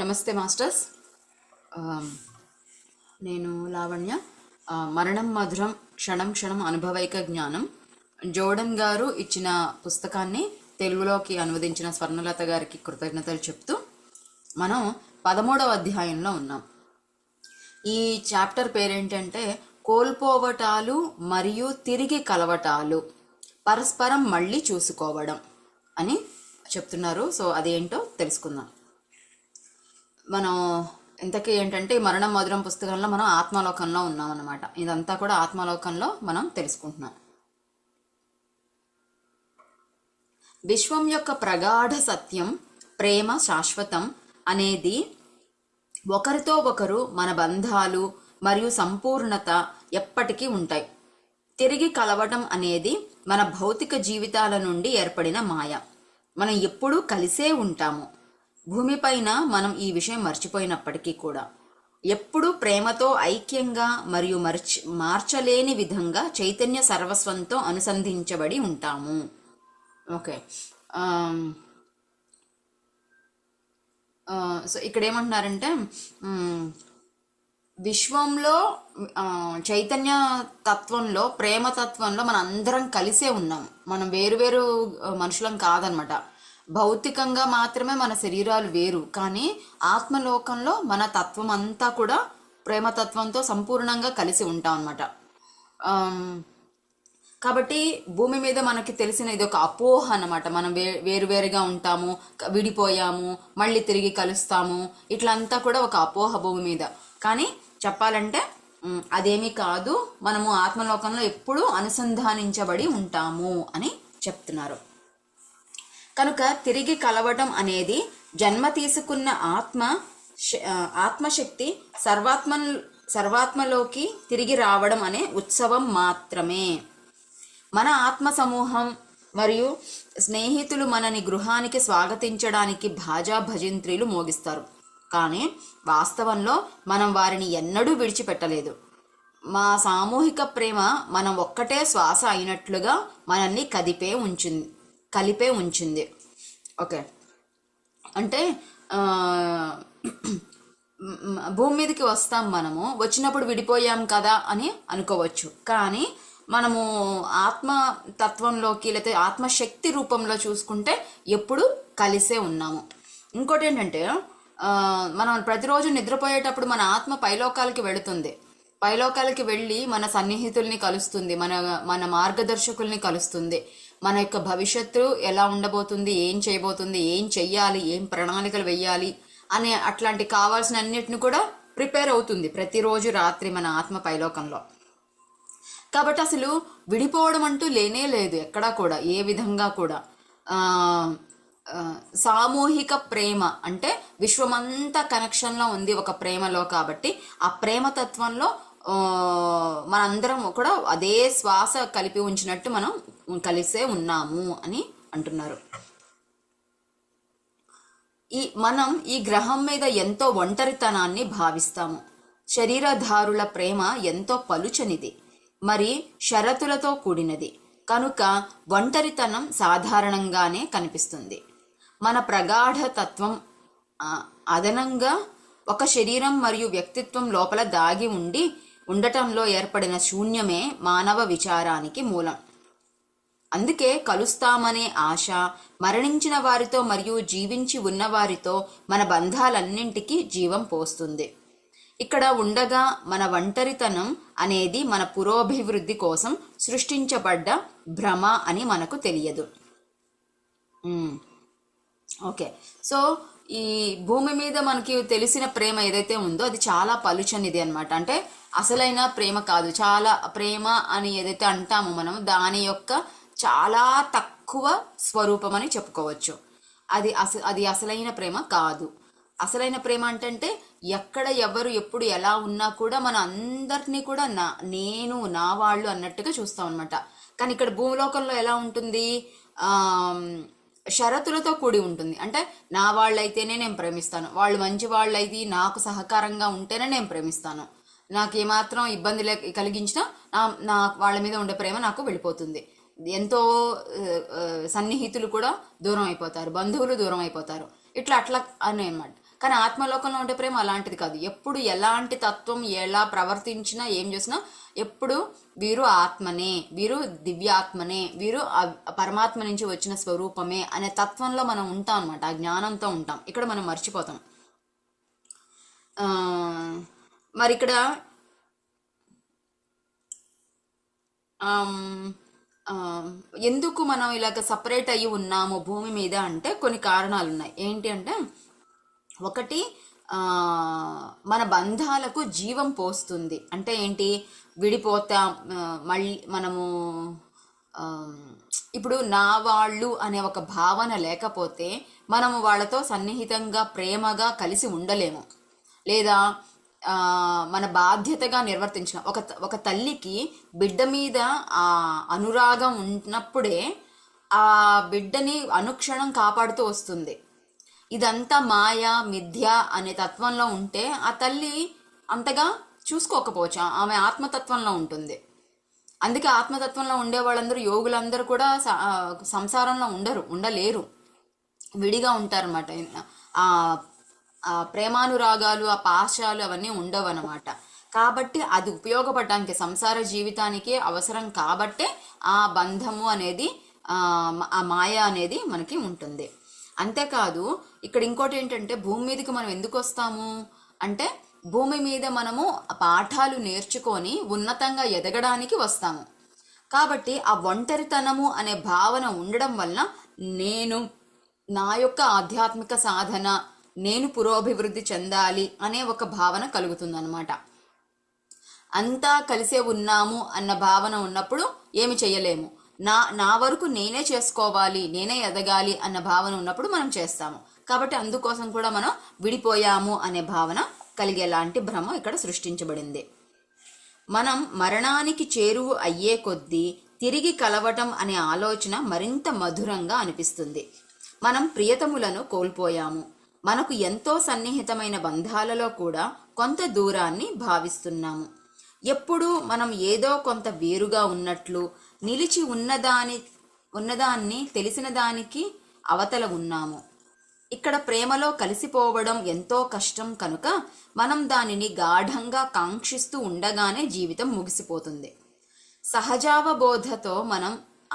నమస్తే మాస్టర్స్. నేను లావణ్య. మరణం మధురం క్షణం క్షణం అనుభవైక జ్ఞానం జోర్డన్ గారు ఇచ్చిన పుస్తకాన్ని తెలుగులోకి అనువదించిన స్వర్ణలత గారికి కృతజ్ఞతలు చెప్తూ మనం 13వ అధ్యాయంలో ఉన్నాం. ఈ చాప్టర్ పేరేంటంటే కోల్పోవటాలు మరియు తిరిగి కలవటాలు, పరస్పరం మళ్ళీ చూసుకోవడం అని చెప్తున్నారు. సో అదేంటో తెలుసుకుందాం. మనం ఇంతకీ ఏంటంటే మరణం మధురం పుస్తకంలో మనం ఆత్మలోకంలో ఉన్నాం అన్నమాట. ఇదంతా కూడా ఆత్మలోకంలో మనం తెలుసుకుంటున్నాం. విశ్వం యొక్క ప్రగాఢ సత్యం ప్రేమ శాశ్వతం అనేది ఒకరితో ఒకరు మన బంధాలు మరియు సంపూర్ణత ఎప్పటికీ ఉంటాయి. తిరిగి కలవటం అనేది మన భౌతిక జీవితాల నుండి ఏర్పడిన మాయ. మనం ఎప్పుడూ కలిసే ఉంటాము. భూమిపైన మనం ఈ విషయం మర్చిపోయినప్పటికీ కూడా ఎప్పుడూ ప్రేమతో ఐక్యంగా మరియు మార్చలేని విధంగా చైతన్య సర్వస్వంతో అనుసంధించబడి ఉంటాము. ఓకే. సో ఇక్కడ ఏమంటున్నారంటే విశ్వంలో చైతన్య తత్వంలో ప్రేమ తత్వంలో మనం అందరం కలిసే ఉన్నాం. మనం వేరు మనుషులం కాదనమాట. భౌతికంగా మాత్రమే మన శరీరాలు వేరు, కానీ ఆత్మలోకంలో మన తత్వం అంతా కూడా ప్రేమతత్వంతో సంపూర్ణంగా కలిసి ఉంటాం అనమాట. కాబట్టి భూమి మీద మనకి తెలిసిన ఇది ఒక అపోహ అన్నమాట. మనం వేరువేరుగా ఉంటాము, విడిపోయాము, మళ్ళీ తిరిగి కలుస్తాము, ఇట్లంతా కూడా ఒక అపోహ భూమి మీద. కానీ చెప్పాలంటే అదేమీ కాదు. మనము ఆత్మలోకంలో ఎప్పుడూ అనుసంధానించబడి ఉంటాము అని చెప్తున్నారు. కనుక తిరిగి కలవటం అనేది జన్మ తీసుకున్న ఆత్మశక్తి సర్వాత్మలోకి తిరిగి రావడం అనే ఉత్సవం మాత్రమే. మన ఆత్మ సమూహం మరియు స్నేహితులు మనని గృహానికి స్వాగతించడానికి భాజా భజంత్రీలు మోగిస్తారు, కానీ వాస్తవంలో మనం వారిని ఎన్నడూ విడిచిపెట్టలేదు. మా సామూహిక ప్రేమ మనం ఒక్కటే శ్వాస అయినట్లుగా మనల్ని కలిపే ఉంచింది. ఓకే, అంటే భూమి మీదకి వస్తాం, మనము వచ్చినప్పుడు విడిపోయాం కదా అని అనుకోవచ్చు, కానీ మనము ఆత్మతత్వంలోకి లేకపోతే ఆత్మశక్తి రూపంలో చూసుకుంటే ఎప్పుడు కలిసే ఉన్నాము. ఇంకోటి ఏంటంటే మనం ప్రతిరోజు నిద్రపోయేటప్పుడు మన ఆత్మ పైలోకాలకి వెళుతుంది. పైలోకాలకి వెళ్ళి మన సన్నిహితుల్ని కలుస్తుంది, మన మార్గదర్శకుల్ని కలుస్తుంది. మన యొక్క భవిష్యత్తు ఎలా ఉండబోతుంది, ఏం చేయబోతుంది, ఏం చెయ్యాలి, ఏం ప్రణాళికలు వెయ్యాలి అనే అట్లాంటి కావాల్సిన అన్నిటిని కూడా ప్రిపేర్ అవుతుంది ప్రతిరోజు రాత్రి మన ఆత్మ పైలోకంలో. కాబట్టి అసలు విడిపోవడం అంటూ లేనే లేదు ఎక్కడా కూడా, ఏ విధంగా కూడా. సామూహిక ప్రేమ అంటే విశ్వమంతా కనెక్షన్లో ఉంది ఒక ప్రేమలో. కాబట్టి ఆ ప్రేమతత్వంలో మనందరం కూడా అదే శ్వాస కలిపి ఉంచినట్టు మనం కలిసే ఉన్నాము అని అంటున్నారు. మనం ఈ గ్రహం మీద ఎంతో ఒంటరితనాన్ని భావిస్తాము. శరీరధారుల ప్రేమ ఎంతో పలుచనిది, మరి షరతులతో కూడినది. కనుక ఒంటరితనం సాధారణంగానే కనిపిస్తుంది. మన ప్రగాఢ తత్వం అదనంగా ఒక శరీరం మరియు వ్యక్తిత్వం లోపల దాగి ఉండటంలో ఏర్పడిన శూన్యమే మానవ విచారానికి మూలం. అందుకే కలుస్తామనే ఆశ మరణించిన వారితో మరియు జీవించి ఉన్నవారితో మన బంధాలన్నింటికీ జీవం పోస్తుంది. ఇక్కడ ఉండగా మన ఒంటరితనం అనేది మన పురోభివృద్ధి కోసం సృష్టించబడ్డ భ్రమ అని మనకు తెలియదు. ఓకే, సో ఈ భూమి మీద మనకి తెలిసిన ప్రేమ ఏదైతే ఉందో అది చాలా పలుచనిది అనమాట. అంటే అసలైన ప్రేమ కాదు. చాలా ప్రేమ అని ఏదైతే అంటామో మనం దాని యొక్క చాలా తక్కువ స్వరూపం అని చెప్పుకోవచ్చు. అది అసలైన ప్రేమ కాదు. అసలైన ప్రేమ అంటే ఎక్కడ ఎవరు ఎప్పుడు ఎలా ఉన్నా కూడా మన అందరినీ కూడా నేను నా వాళ్ళు అన్నట్టుగా చూస్తాం అనమాట. కానీ ఇక్కడ భూమిలోకంలో ఎలా ఉంటుంది, షరతులతో కూడి ఉంటుంది. అంటే నా వాళ్ళైతేనే నేను ప్రేమిస్తాను, వాళ్ళు మంచి వాళ్ళైతే నాకు సహకారంగా ఉంటేనే నేను ప్రేమిస్తాను, నాకు ఏమాత్రం ఇబ్బంది కలిగించినా నా వాళ్ళ మీద ఉండే ప్రేమ నాకు వెళ్ళిపోతుంది. ఎంతో సన్నిహితులు కూడా దూరం అయిపోతారు, బంధువులు దూరం అయిపోతారు, అట్లా అనే అన్నమాట. కానీ ఆత్మలోకంలో ఉండే ప్రేమ అలాంటిది కాదు. ఎప్పుడు ఎలాంటి తత్వం ఎలా ప్రవర్తించినా ఏం చేసినా ఎప్పుడు వీరు ఆత్మనే, వీరు దివ్యాత్మనే, వీరు పరమాత్మ నుంచి వచ్చిన స్వరూపమే అనే తత్వంలో మనం ఉంటాం అనమాట. ఆ జ్ఞానంతో ఉంటాం. ఇక్కడ మనం మర్చిపోతాం. మరి ఇక్కడ ఎందుకు మనం ఇలాగ సపరేట్ అయ్యి ఉన్నాము భూమి మీద అంటే కొన్ని కారణాలు ఉన్నాయి. ఏంటి అంటే, ఒకటి మన బంధాలకు జీవం పోస్తుంది. అంటే ఏంటి, విడిపోతాం మళ్ళీ మనము ఇప్పుడు నా వాళ్ళు అనే ఒక భావన లేకపోతే మనము వాళ్ళతో సన్నిహితంగా ప్రేమగా కలిసి ఉండలేము. లేదా మన బాధ్యతగా నిర్వర్తించిన ఒక తల్లికి బిడ్డ మీద ఆ అనురాగం ఉన్నప్పుడే ఆ బిడ్డని అనుక్షణం కాపాడుతూ వస్తుంది. ఇదంతా మాయ మిథ్య అనే తత్వంలో ఉంటే ఆ తల్లి అంతగా చూసుకోకపోవచ్చు, ఆమె ఆత్మతత్వంలో ఉంటుంది. అందుకే ఆత్మతత్వంలో ఉండే వాళ్ళందరూ, యోగులందరూ కూడా సంసారంలో ఉండలేరు, విడిగా ఉంటారన్నమాట. ఆ ప్రేమానురాగాలు, ఆ పాశాలు అవన్నీ ఉండవు అన్నమాట. కాబట్టి అది ఉపయోగపడడానికి, సంసార జీవితానికి అవసరం కాబట్టే ఆ బంధము అనేది, ఆ మాయ అనేది మనకి ఉంటుంది. అంతేకాదు ఇక్కడ ఇంకోటి ఏంటంటే, భూమి మీదకి మనం ఎందుకు వస్తాము అంటే, భూమి మీద మనము పాఠాలు నేర్చుకొని ఉన్నతంగా ఎదగడానికి వస్తాము. కాబట్టి ఆ ఒంటరితనము అనే భావన ఉండడం వలన నేను నా యొక్క ఆధ్యాత్మిక సాధన, నేను పురోభివృద్ధి చెందాలి అనే ఒక భావన కలుగుతుందన్నమాట. అంతా కలిసే ఉన్నాము అన్న భావన ఉన్నప్పుడు ఏమి చేయలేము. నా వరకు నేనే చేసుకోవాలి, నేనే ఎదగాలి అన్న భావన ఉన్నప్పుడు మనం చేస్తాము. కాబట్టి అందుకోసం కూడా మనం విడిపోయాము అనే భావన కలిగేలాంటి భ్రమ ఇక్కడ సృష్టించబడింది. మనం మరణానికి చేరువు అయ్యే కొద్దీ తిరిగి కలవటం అనే ఆలోచన మరింత మధురంగా అనిపిస్తుంది. మనం ప్రియతములను కోల్పోయాము. మనకు ఎంతో సన్నిహితమైన బంధాలలో కూడా కొంత దూరాన్ని భావిస్తున్నాము. ఎప్పుడు మనం ఏదో కొంత వేరుగా ఉన్నట్లు, నిలిచి ఉన్నదాన్ని తెలిసిన దానికి అవతల ఉన్నాము. ఇక్కడ ప్రేమలో కలిసిపోవడం ఎంతో కష్టం కనుక మనం దానిని గాఢంగా కాంక్షిస్తూ ఉండగానే జీవితం ముగిసిపోతుంది. సహజావబోధతో మనం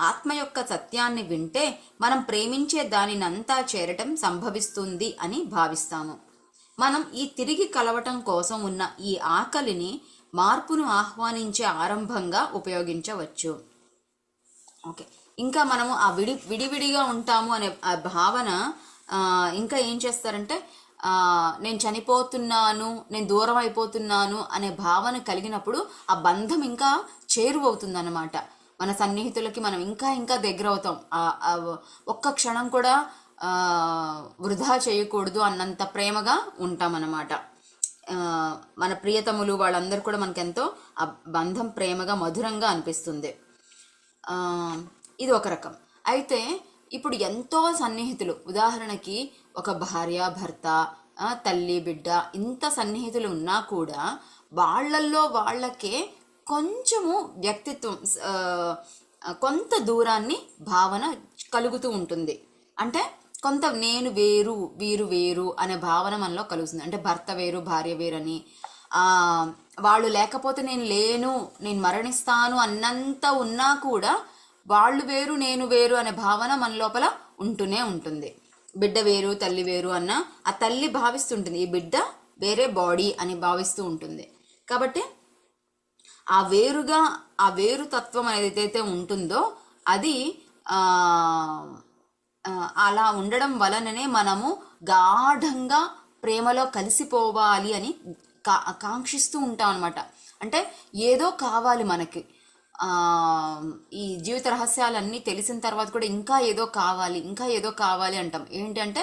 ఆత్మ యొక్క సత్యాన్ని వింటే మనం ప్రేమించే దానినంతా చేరటం సంభవిస్తుంది అని భావిస్తాము. మనం ఈ తిరిగి కలవటం కోసం ఉన్న ఈ ఆకలిని మార్పును ఆహ్వానించే ఆరంభంగా ఉపయోగించవచ్చు. ఓకే, ఇంకా మనము ఆ విడివిడిగా ఉంటాము అనే ఆ భావన ఇంకా ఏం చేస్తారంటే, నేను చనిపోతున్నాను, నేను దూరం అయిపోతున్నాను అనే భావన కలిగినప్పుడు ఆ బంధం ఇంకా చేరువవుతుందన్నమాట. మన సన్నిహితులకి మనం ఇంకా ఇంకా దగ్గర అవుతాం. ఒక్క క్షణం కూడా వృధా చేయకూడదు అన్నంత ప్రేమగా ఉంటామన్నమాట. మన ప్రియతములు వాళ్ళందరూ కూడా మనకెంతో ఆ బంధం ప్రేమగా మధురంగా అనిపిస్తుంది. ఇది ఒక రకం. అయితే ఇప్పుడు ఎంతో సన్నిహితులు, ఉదాహరణకి ఒక భార్య భర్త, తల్లి బిడ్డ, ఇంత సన్నిహితులు ఉన్నా కూడా వాళ్ళల్లో వాళ్ళకే కొంచెము వ్యక్తిత్వం, కొంత దూరాన్ని భావన కలుగుతూ ఉంటుంది. అంటే కొంత నేను వేరు వీరు వేరు అనే భావన మనలో కలుగుతుంది. అంటే భర్త వేరు భార్య వేరని, వాళ్ళు లేకపోతే నేను లేను, నేను మరణిస్తాను అన్నంత ఉన్నా కూడా వాళ్ళు వేరు నేను వేరు అనే భావన మన లోపల ఉంటూనే ఉంటుంది. బిడ్డ వేరు తల్లి వేరు అన్న ఆ తల్లి భావిస్తుంటుంది, ఈ బిడ్డ వేరే బాడీ అని భావిస్తూ ఉంటుంది. కాబట్టి ఆ వేరు తత్వం అనేది ఏదైతే ఉంటుందో అది అలా ఉండడం వలననే మనము గాఢంగా ప్రేమలో కలిసిపోవాలి అని కాంక్షిస్తూ ఉంటాం అనమాట. అంటే ఏదో కావాలి మనకి, ఈ జీవిత రహస్యాలన్నీ తెలిసిన తర్వాత కూడా ఇంకా ఏదో కావాలి, ఇంకా ఏదో కావాలి అంటాం. ఏంటంటే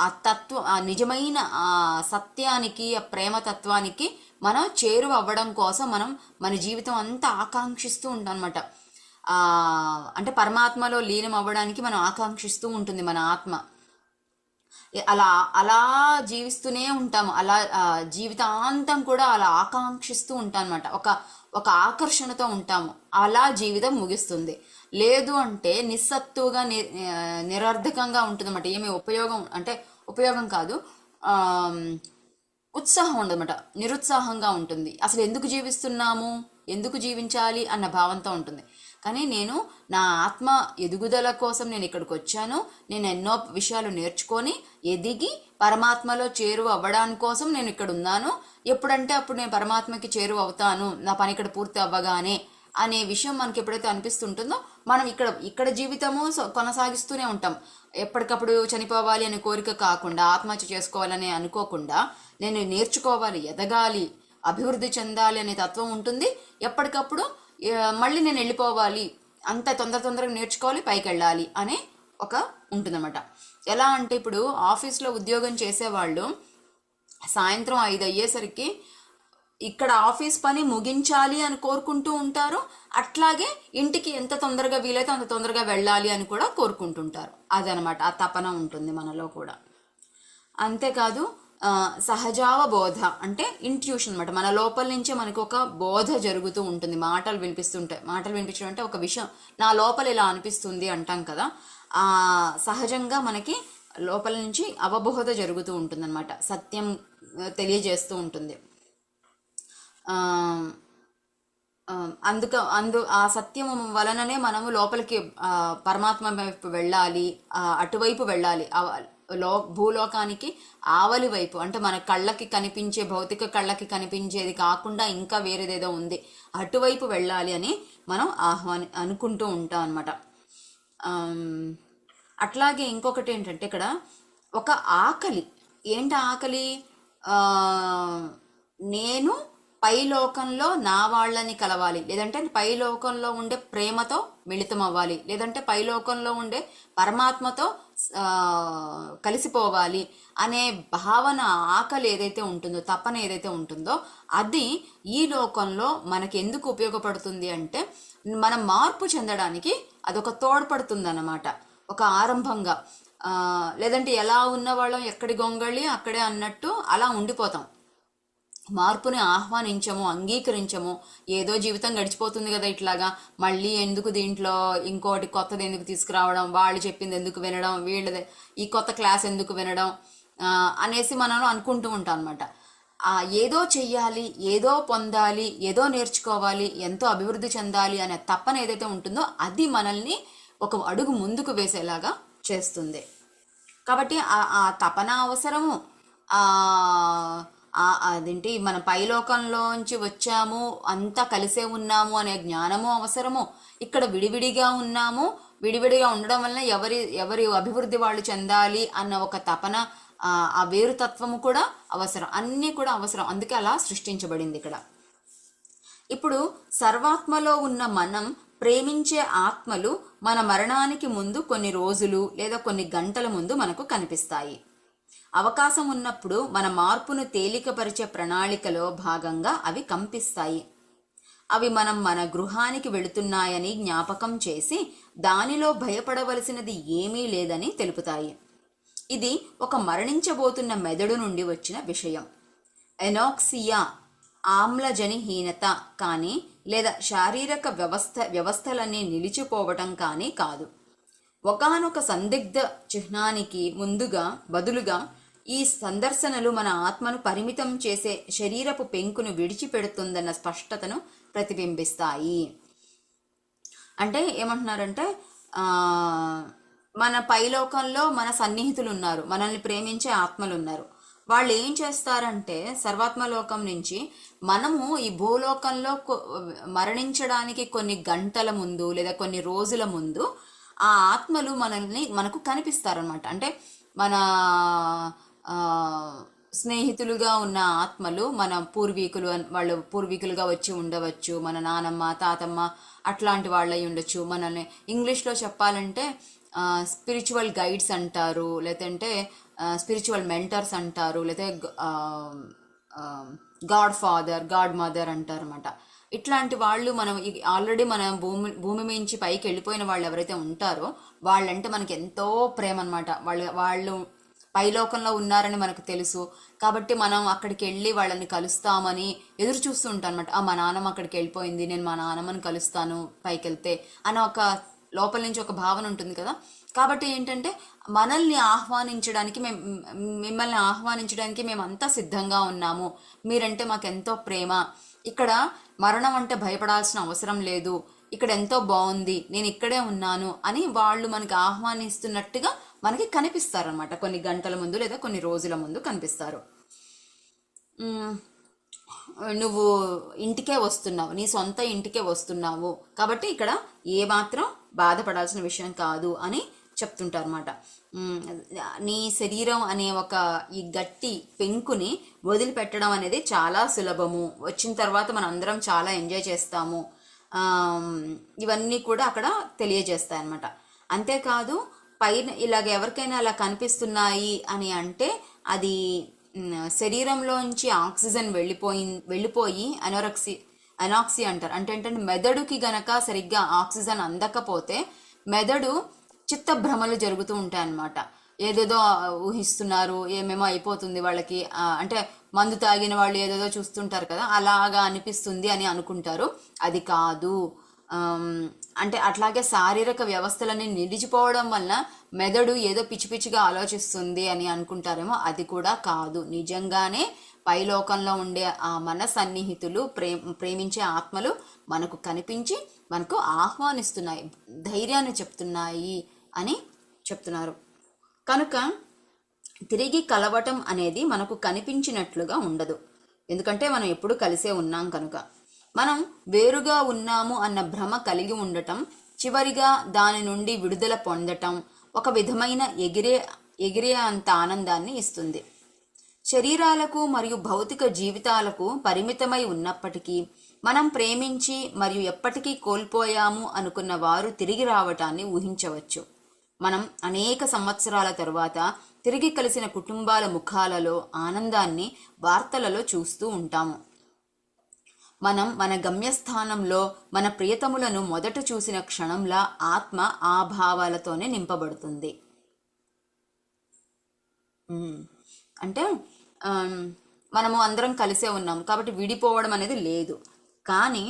ఆ తత్వం, ఆ నిజమైన ఆ సత్యానికి, ఆ ప్రేమ తత్వానికి మనం చేరువ అవ్వడం కోసం మనం మన జీవితం అంతా ఆకాంక్షిస్తూ ఉంటాం అనమాట. అంటే పరమాత్మలో లీనం అవ్వడానికి మనం ఆకాంక్షిస్తూ ఉంటుంది మన ఆత్మ. అలా అలా జీవిస్తూనే ఉంటాము. అలా జీవితాంతం కూడా అలా ఆకాంక్షిస్తూ ఉంటాం అనమాట. ఒక ఆకర్షణతో ఉంటాము. అలా జీవితం ముగిస్తుంది. లేదు అంటే నిస్సత్తుగా నిరర్ధకంగా ఉంటుంది అనమాట. ఏమి ఉపయోగం, అంటే ఉపయోగం కాదు, ఉత్సాహం ఉండదన్నమాట, నిరుత్సాహంగా ఉంటుంది. అసలు ఎందుకు జీవిస్తున్నాము, ఎందుకు జీవించాలి అన్న భావంతో ఉంటుంది. కానీ నేను నా ఆత్మ ఎదుగుదల కోసం నేను ఇక్కడికి వచ్చాను, నేను ఎన్నో విషయాలు నేర్చుకొని ఎదిగి పరమాత్మలో చేరువ అవ్వడానికి కోసం నేను ఇక్కడ ఉన్నాను. ఎప్పుడంటే అప్పుడు నేను పరమాత్మకి చేరువ అవుతాను, నా పని ఇక్కడ పూర్తి అవ్వగానే అనే విషయం మనకి ఎప్పుడైతే అనిపిస్తుంటుందో మనం ఇక్కడ జీవితము కొనసాగిస్తూనే ఉంటాం. ఎప్పటికప్పుడు చనిపోవాలి అనే కోరిక కాకుండా, ఆత్మహత్య చేసుకోవాలని అనుకోకుండా, నేను నేర్చుకోవాలి, ఎదగాలి, అభివృద్ధి చెందాలి అనే తత్వం ఉంటుంది. ఎప్పటికప్పుడు మళ్ళీ నేను వెళ్ళిపోవాలి, అంత తొందరగా నేర్చుకోవాలి, పైకి వెళ్ళాలి అనే ఒక ఉంటుందన్నమాట. ఎలా అంటే ఇప్పుడు ఆఫీస్లో ఉద్యోగం చేసేవాళ్ళు సాయంత్రం 5 అయ్యేసరికి ఇక్కడ ఆఫీస్ పని ముగించాలి అని కోరుకుంటూ ఉంటారు. అట్లాగే ఇంటికి ఎంత తొందరగా వీలైతే అంత తొందరగా వెళ్ళాలి అని కూడా కోరుకుంటుంటారు. అదనమాట, ఆ తపన ఉంటుంది మనలో కూడా. అంతేకాదు సహజావబోధ అంటే ఇంట్యూషన్ అనమాట. మన లోపల నుంచే మనకు ఒక బోధ జరుగుతూ ఉంటుంది. మాటలు వినిపిస్తుంటాయి. మాటలు వినిపించడం అంటే ఒక విషయం నా లోపల ఇలా అనిపిస్తుంది అంటాం కదా, ఆ సహజంగా మనకి లోపల నుంచి అవబోధ జరుగుతూ ఉంటుంది అనమాట. సత్యం తెలియజేస్తూ ఉంటుంది. ఆ సత్యం వలననే మనము లోపలికి పరమాత్మ వైపు వెళ్ళాలి, అటువైపు వెళ్ళాలి. భూలోకానికి ఆవలి వైపు అంటే మన కళ్ళకి కనిపించే, భౌతిక కళ్ళకి కనిపించేది కాకుండా ఇంకా వేరేదేదో ఉంది, అటువైపు వెళ్ళాలి అని మనం అనుకుంటూ ఉంటాం అనమాట. అట్లాగే ఇంకొకటి ఏంటంటే ఇక్కడ ఒక ఆకలి. ఏంటి ఆకలి? నేను పైలోకంలో నా వాళ్ళని కలవాలి, లేదంటే పైలోకంలో ఉండే ప్రేమతో మిళితం అవ్వాలి, లేదంటే పైలోకంలో ఉండే పరమాత్మతో కలిసిపోవాలి అనే భావన, ఆకలి ఏదైతే ఉంటుందో, తపన ఏదైతే ఉంటుందో అది ఈ లోకంలో మనకి ఎందుకు ఉపయోగపడుతుంది అంటే మనం మార్పు చెందడానికి అదొక తోడ్పడుతుంది అన్నమాట, ఒక ఆరంభంగా. లేదంటే ఎలా ఉన్న వాళ్ళం ఎక్కడి గొంగళి అక్కడే అన్నట్టు అలా ఉండిపోతాం. మార్పుని ఆహ్వానించము, అంగీకరించము. ఏదో జీవితం గడిచిపోతుంది కదా ఇట్లాగా, మళ్ళీ ఎందుకు దీంట్లో ఇంకోటి కొత్తది ఎందుకు తీసుకురావడం, వాళ్ళు చెప్పింది ఎందుకు వినడం, వీళ్ళది ఈ కొత్త క్లాస్ ఎందుకు వినడం అనేసి మనం అనుకుంటూ ఉంటాం అనమాట. ఏదో చెయ్యాలి, ఏదో పొందాలి, ఏదో నేర్చుకోవాలి, ఎంతో అభివృద్ధి చెందాలి అనే తపన ఏదైతే ఉంటుందో అది మనల్ని ఒక అడుగు ముందుకు వేసేలాగా చేస్తుంది. కాబట్టి ఆ తపన అవసరము. అదేంటి, మన పైలోకంలోంచి వచ్చాము, అంతా కలిసే ఉన్నాము అనే జ్ఞానము అవసరము. ఇక్కడ విడివిడిగా ఉన్నాము, విడివిడిగా ఉండడం వలన ఎవరి అభివృద్ధి వాళ్ళు చెందాలి అన్న ఒక తపన, ఆ వేరుతత్వము కూడా అవసరం. అన్నీ కూడా అవసరం. అందుకే అలా సృష్టించబడింది ఇక్కడ. ఇప్పుడు సర్వాత్మలో ఉన్న మనం ప్రేమించే ఆత్మలు మన మరణానికి ముందు కొన్ని రోజులు లేదా కొన్ని గంటల ముందు మనకు కనిపిస్తాయి. అవకాశం ఉన్నప్పుడు మన మార్పును తేలికపరిచే ప్రణాళికలో భాగంగా అవి కంపిస్తాయి. అవి మన గృహానికి వెళుతున్నాయని జ్ఞాపకం చేసి దానిలో భయపడవలసినది ఏమీ లేదని తెలుపుతాయి. ఇది ఒక మరణించబోతున్న మెదడు నుండి వచ్చిన విషయం. ఎనాక్సియా, ఆమ్లజనిహీనత కానీ లేదా శారీరక వ్యవస్థలన్నీ నిలిచిపోవటం కానీ కాదు. ఒకానొక సందిగ్ధ చిహ్నానికి బదులుగా ఈ సందర్శనలు మన ఆత్మను పరిమితం చేసే శరీరపు పెంకును విడిచిపెడుతుందన్న స్పష్టతను ప్రతిబింబిస్తాయి. అంటే ఏమంటున్నారంటే మన పైలోకంలో మన సన్నిహితులు ఉన్నారు, మనల్ని ప్రేమించే ఆత్మలు ఉన్నారు. వాళ్ళు ఏం చేస్తారంటే సర్వాత్మలోకం నుంచి మనము ఈ భూలోకంలో మరణించడానికి కొన్ని గంటల ముందు లేదా కొన్ని రోజుల ముందు ఆ ఆత్మలు మనకు కనిపిస్తారనమాట. అంటే మన స్నేహితులుగా ఉన్న ఆత్మలు మన వాళ్ళు పూర్వీకులుగా వచ్చి ఉండవచ్చు, మన నానమ్మ తాతమ్మ అట్లాంటి వాళ్ళై ఉండొచ్చు. మనల్ని ఇంగ్లీష్లో చెప్పాలంటే స్పిరిచువల్ గైడ్స్ అంటారు, లేదంటే స్పిరిచువల్ మెంటర్స్ అంటారు, లేకపోతే గాడ్ ఫాదర్, గాడ్ మదర్ అంటారు అనమాట. ఇట్లాంటి వాళ్ళు మనం ఆల్రెడీ మన భూమి మించి పైకి వెళ్ళిపోయిన వాళ్ళు ఎవరైతే ఉంటారో వాళ్ళంటే మనకి ఎంతో ప్రేమ అనమాట. వాళ్ళు పైలోకంలో ఉన్నారని మనకు తెలుసు కాబట్టి మనం అక్కడికి వెళ్ళి వాళ్ళని కలుస్తామని ఎదురు చూస్తూ ఉంటాం అనమాట. మా నాన్నమ్మ అక్కడికి వెళ్ళిపోయింది, నేను మా నాన్నమ్మని కలుస్తాను పైకి వెళ్తే అన్న ఒక లోపల నుంచి ఒక భావన ఉంటుంది కదా. కాబట్టి ఏంటంటే మనల్ని ఆహ్వానించడానికి మిమ్మల్ని ఆహ్వానించడానికి మేము అంతా సిద్ధంగా ఉన్నాము, మీరంటే మాకు ఎంతో ప్రేమ, ఇక్కడ మరణం అంటే భయపడాల్సిన అవసరం లేదు, ఇక్కడ ఎంతో బాగుంది, నేను ఇక్కడే ఉన్నాను అని వాళ్ళు మనకి ఆహ్వానిస్తున్నట్టుగా మనకి కనిపిస్తారనమాట. కొన్ని గంటల ముందు లేదా కొన్ని రోజుల ముందు కనిపిస్తారు. నువ్వు ఇంటికే వస్తున్నావు, నీ సొంత ఇంటికే వస్తున్నావు, కాబట్టి ఇక్కడ ఏమాత్రం బాధపడాల్సిన విషయం కాదు అని చెప్తుంటారు అనమాట. నీ శరీరం అనే ఒక ఈ గట్టి పెంకుని వదిలిపెట్టడం అనేది చాలా సులభము, వచ్చిన తర్వాత మనం అందరం చాలా ఎంజాయ్ చేస్తాము, ఇవన్నీ కూడా అక్కడ తెలియజేస్తాయి అన్నమాట. అంతేకాదు పైన ఇలాగ ఎవరికైనా అలా కనిపిస్తున్నాయి అని అంటే అది శరీరంలోంచి ఆక్సిజన్ వెళ్ళిపోయి అనాక్సి అంటారు. అంటే ఏంటంటే మెదడుకి గనక సరిగ్గా ఆక్సిజన్ అందకపోతే మెదడు చిత్తభ్రమలు జరుగుతూ ఉంటాయి అన్నమాట. ఏదేదో ఊహిస్తున్నారు, ఏమేమో అయిపోతుంది వాళ్ళకి, అంటే మందు తాగిన వాళ్ళు ఏదేదో చూస్తుంటారు కదా, అలాగా అనిపిస్తుంది అని అనుకుంటారు. అది కాదు. అంటే అట్లాగే శారీరక వ్యవస్థలన్నీ నిలిచిపోవడం వల్ల మెదడు ఏదో పిచ్చి పిచ్చిగా ఆలోచిస్తుంది అని అనుకుంటారేమో, అది కూడా కాదు. నిజంగానే పైలోకంలో ఉండే ఆ మన సన్నిహితులు, ప్రేమించే ఆత్మలు మనకు కనిపించి మనకు ఆహ్వానిస్తున్నాయి, ధైర్యాన్ని చెప్తున్నాయి అని చెప్తున్నారు. కనుక తిరిగి కలవటం అనేది మనకు కనిపించినట్లుగా ఉండదు, ఎందుకంటే మనం ఎప్పుడు కలిసే ఉన్నాం కనుక. మనం వేరుగా ఉన్నాము అన్న భ్రమ కలిగి ఉండటం, చివరిగా దాని నుండి విడుదల పొందటం ఒక విధమైన ఎగిరే అంత ఆనందాన్ని ఇస్తుంది. శరీరాలకు మరియు భౌతిక జీవితాలకు పరిమితమై ఉన్నప్పటికీ మనం ప్రేమించి మరియు ఎప్పటికీ కోల్పోయాము అనుకున్న వారు తిరిగి రావటాన్ని ఊహించవచ్చు. మనం అనేక సంవత్సరాల తరువాత తిరిగి కలిసిన కుటుంబాల ముఖాలలో ఆనందాన్ని వార్తలలో చూస్తూ ఉంటాము. మనం మన గమ్యస్థానంలో మన ప్రియతములను మొదట చూసిన క్షణంలా ఆత్మ ఆ భావాలతోనే నింపబడుతుంది. అంటే మనము అందరం కలిసే ఉన్నాం కాబట్టి విడిపోవడం అనేది లేదు. కానీ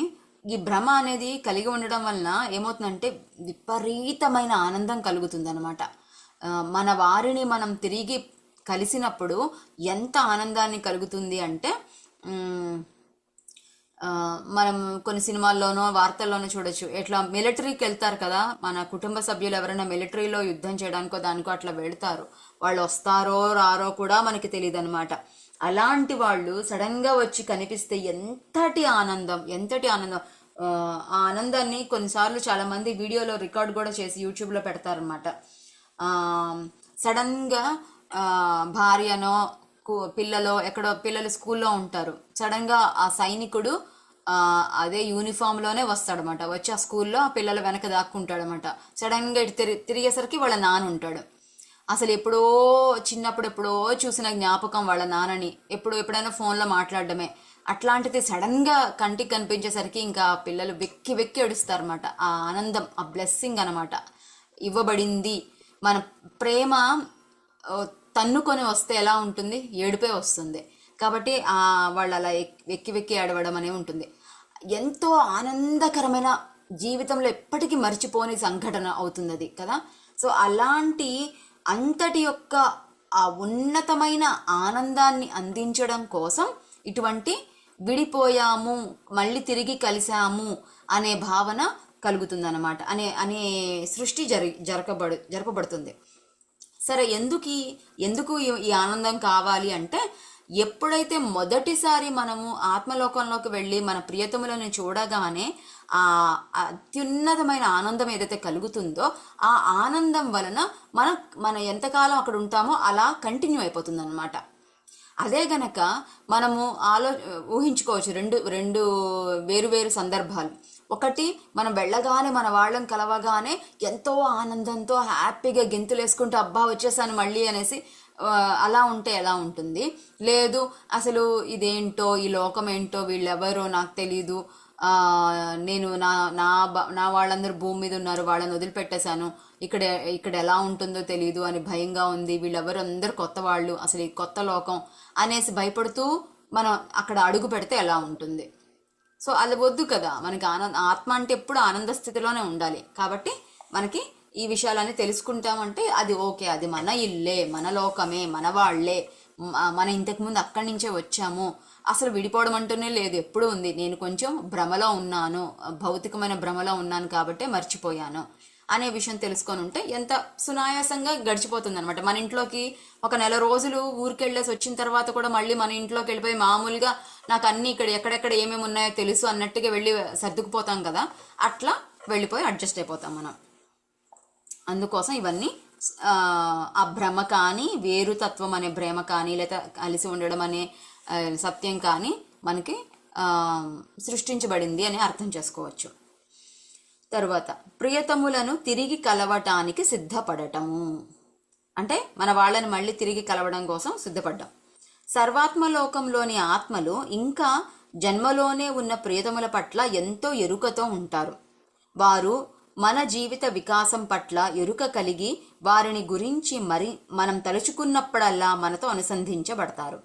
ఈ భ్రమ అనేది కలిగి ఉండడం వలన ఏమవుతుందంటే విపరీతమైన ఆనందం కలుగుతుంది అనమాట. మన వారిని మనం తిరిగి కలిసినప్పుడు ఎంత ఆనందాన్ని కలుగుతుంది అంటే, మనం కొన్ని సినిమాల్లోనో వార్తల్లోనో చూడొచ్చు. ఎట్లా మిలిటరీకి వెళ్తారు కదా, మన కుటుంబ సభ్యులు ఎవరైనా మిలిటరీలో యుద్ధం చేయడానికో దానికో అట్లా వెళ్తారు, వాళ్ళు వస్తారో రారో కూడా మనకి తెలియదు అనమాట. అలాంటి వాళ్ళు సడన్ గా వచ్చి కనిపిస్తే ఎంతటి ఆనందం. ఆ ఆనందాన్ని కొన్నిసార్లు చాలా మంది వీడియోలో రికార్డ్ కూడా చేసి యూట్యూబ్లో పెడతారనమాట. సడన్ గా భార్యనో పిల్లలు స్కూల్లో ఉంటారు, సడన్ గా ఆ సైనికుడు అదే యూనిఫామ్ లోనే వస్తాడనమాట. వచ్చి ఆ స్కూల్లో ఆ పిల్లల వెనక దాక్కుంటాడనమాట. సడన్ గా ఇటు తిరిగేసరికి వాళ్ళ నాన్న ఉంటాడు. అసలు చిన్నప్పుడు చూసిన జ్ఞాపకం వాళ్ళ నాన్నని, ఎప్పుడైనా ఫోన్లో మాట్లాడడమే. అట్లాంటిది సడన్ గా కంటికి కనిపించేసరికి ఇంకా పిల్లలు వెక్కి వెక్కి ఏడుస్తారన్నమాట. ఆ ఆనందం, ఆ బ్లెస్సింగ్ అనమాట ఇవ్వబడింది. మన ప్రేమ తన్నుకొని వస్తే ఎలా ఉంటుంది, ఏడుపే వస్తుంది. కాబట్టి వాళ్ళు అలా వెక్కి వెక్కి ఏడవడం అనే ఉంటుంది. ఎంతో ఆనందకరమైన, జీవితంలో ఎప్పటికీ మర్చిపోని సంఘటన అవుతుంది అది కదా. సో అలాంటి అంతటి యొక్క ఆ ఉన్నతమైన ఆనందాన్ని అందించడం కోసం ఇటువంటి విడిపోయాము మళ్ళీ తిరిగి కలిసాము అనే భావన కలుగుతుందన్నమాట, అనే సృష్టి జరపబడుతుంది. సరే, ఎందుకు ఈ ఆనందం కావాలి అంటే, ఎప్పుడైతే మొదటిసారి మనము ఆత్మలోకంలోకి వెళ్ళి మన ప్రియతములను చూడగానే ఆ అత్యున్నతమైన ఆనందం ఏదైతే కలుగుతుందో ఆ ఆనందం వలన మన ఎంతకాలం అక్కడ ఉంటామో అలా కంటిన్యూ అయిపోతుంది అనమాట. అదే గనక మనము ఊహించుకోవచ్చు రెండు వేరు సందర్భాలు. ఒకటి, మనం వెళ్ళగానే మన వాళ్ళని కలవగానే ఎంతో ఆనందంతో హ్యాపీగా గెంతులు వేసుకుంటూ అబ్బా వచ్చేసాను మళ్ళీ అనేసి అలా ఉంటే ఎలా ఉంటుంది. లేదు, అసలు ఇదేంటో, ఈ లోకం ఏంటో, వీళ్ళెవరో నాకు తెలీదు, నేను నా వాళ్ళందరూ భూమి మీద ఉన్నారు, వాళ్ళని వదిలిపెట్టేశాను, ఇక్కడ ఎలా ఉంటుందో తెలియదు అని భయంగా ఉంది, వీళ్ళెవరు అందరు కొత్త వాళ్ళు, అసలు ఈ కొత్త లోకం అనేసి భయపడుతూ మనం అక్కడ అడుగు పెడితే ఎలా ఉంటుంది. సో అది వద్దు కదా. మనకి ఆత్మ అంటే ఎప్పుడు ఆనంద స్థితిలోనే ఉండాలి. కాబట్టి మనకి ఈ విషయాలన్నీ తెలుసుకుంటామంటే అది ఓకే, అది మన ఇల్లే, మన లోకమే, మన వాళ్ళే, మన ఇంతకుముందు అక్కడి నుంచే వచ్చాము, అసలు విడిపోవడం అంటూనే లేదు, ఎప్పుడు ఉంది, నేను కొంచెం భ్రమలో ఉన్నాను, భౌతికమైన భ్రమలో ఉన్నాను కాబట్టి మర్చిపోయాను అనే విషయం తెలుసుకొని ఉంటే ఎంత సునాయాసంగా గడిచిపోతుంది అనమాట. మన ఇంట్లోకి ఒక నెల రోజులు ఊరికెళ్ళేసి వచ్చిన తర్వాత కూడా మళ్ళీ మన ఇంట్లోకి వెళ్ళిపోయి మామూలుగా నాకు అన్ని ఇక్కడ ఎక్కడెక్కడ ఏమేమి ఉన్నాయో తెలుసు అన్నట్టుగా వెళ్ళి సర్దుకుపోతాం కదా, అట్లా వెళ్ళిపోయి అడ్జస్ట్ అయిపోతాం మనం. అందుకోసం ఇవన్నీ ఆ భ్రమ కానీ, వేరుతత్వం అనే భ్రమ కానీ, లేదా కలిసి ఉండడం అనే సత్యం కానీ మనకి సృష్టించబడింది అని అర్థం చేసుకోవచ్చు. తరువాత ప్రియతములను తిరిగి కలవటానికి సిద్ధపడటము, అంటే మన వాళ్ళని మళ్ళీ తిరిగి కలవడం కోసం సిద్ధపడ్డాం. సర్వాత్మలోకంలోని ఆత్మలు ఇంకా జన్మలోనే ఉన్న ప్రియతముల పట్ల ఎంతో ఎరుకతో ఉంటారు. వారు మన జీవిత వికాసం పట్ల ఎరుక కలిగి వారిని గురించి మనం తలుచుకున్నప్పుడల్లా మనతో అనుసంధించబడతారు.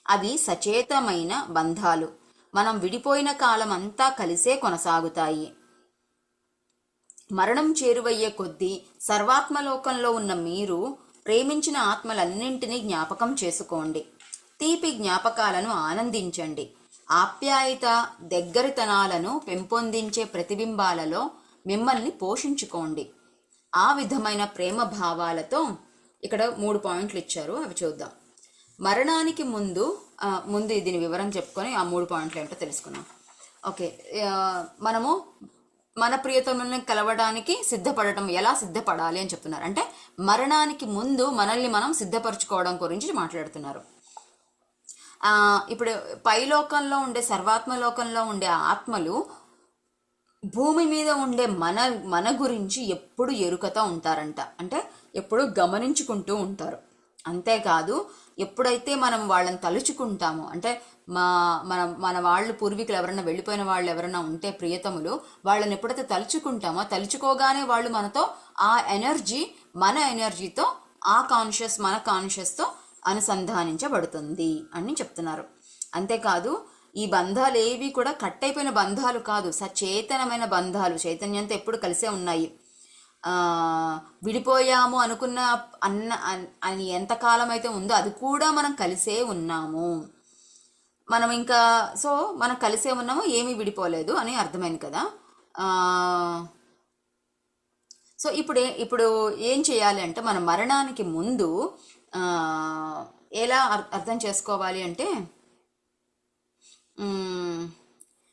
అవి సచేతమైన బంధాలు, మనం విడిపోయిన కాలం అంతా కలిసే కొనసాగుతాయి. మరణం చేరువయ్యే కొద్దీ సర్వాత్మలోకంలో ఉన్న మీరు ప్రేమించిన ఆత్మలన్నింటినీ జ్ఞాపకం చేసుకోండి. తీపి జ్ఞాపకాలను ఆనందించండి. ఆప్యాయత, దగ్గరితనాలను పెంపొందించే ప్రతిబింబాలలో మిమ్మల్ని పోషించుకోండి. ఆ విధమైన ప్రేమ భావాలతో ఇక్కడ 3 పాయింట్లు ఇచ్చారు, అవి చూద్దాం. మరణానికి ముందు దీని వివరం చెప్పుకొని ఆ 3 పాయింట్లు ఏంటో తెలుసుకున్నాం. ఓకే, మనము మన ప్రియతములను కలవడానికి సిద్ధపడటం, ఎలా సిద్ధపడాలి అని చెప్తున్నారు. అంటే మరణానికి ముందు మనల్ని మనం సిద్ధపరచుకోవడం గురించి మాట్లాడుతున్నారు. ఇప్పుడు పైలోకంలో ఉండే, సర్వాత్మలోకంలో ఉండే ఆత్మలు భూమి మీద ఉండే మన గురించి ఎప్పుడు ఎరుకతో ఉంటారంట, అంటే ఎప్పుడు గమనించుకుంటూ ఉంటారు. అంతేకాదు ఎప్పుడైతే మనం వాళ్ళని తలుచుకుంటామో, అంటే మన వాళ్ళు పూర్వీకులు ఎవరైనా వెళ్ళిపోయిన వాళ్ళు ఎవరైనా ఉంటే ప్రియతములు, వాళ్ళని ఎప్పుడైతే తలుచుకుంటామో తలుచుకోగానే వాళ్ళు మనతో ఆ ఎనర్జీ, మన ఎనర్జీతో ఆ కాన్షియస్ మన కాన్షియస్తో అనుసంధానించబడుతుంది అని చెప్తున్నారు. అంతేకాదు ఈ బంధాలు ఏవి కూడా కట్ అయిపోయిన బంధాలు కాదు, సచేతనమైన బంధాలు, చైతన్యంతో ఎప్పుడు కలిసే ఉన్నాయి. విడిపోయాము అనుకున్న అని ఎంతకాలం అయితే ఉందో అది కూడా మనం కలిసే ఉన్నాము. మనం ఇంకా మనం కలిసే ఉన్నాము, ఏమీ విడిపోలేదు అని అర్థమైంది కదా. సో ఇప్పుడు ఏం చేయాలి అంటే, మన మరణానికి ముందు ఎలా అర్థం చేసుకోవాలి అంటే,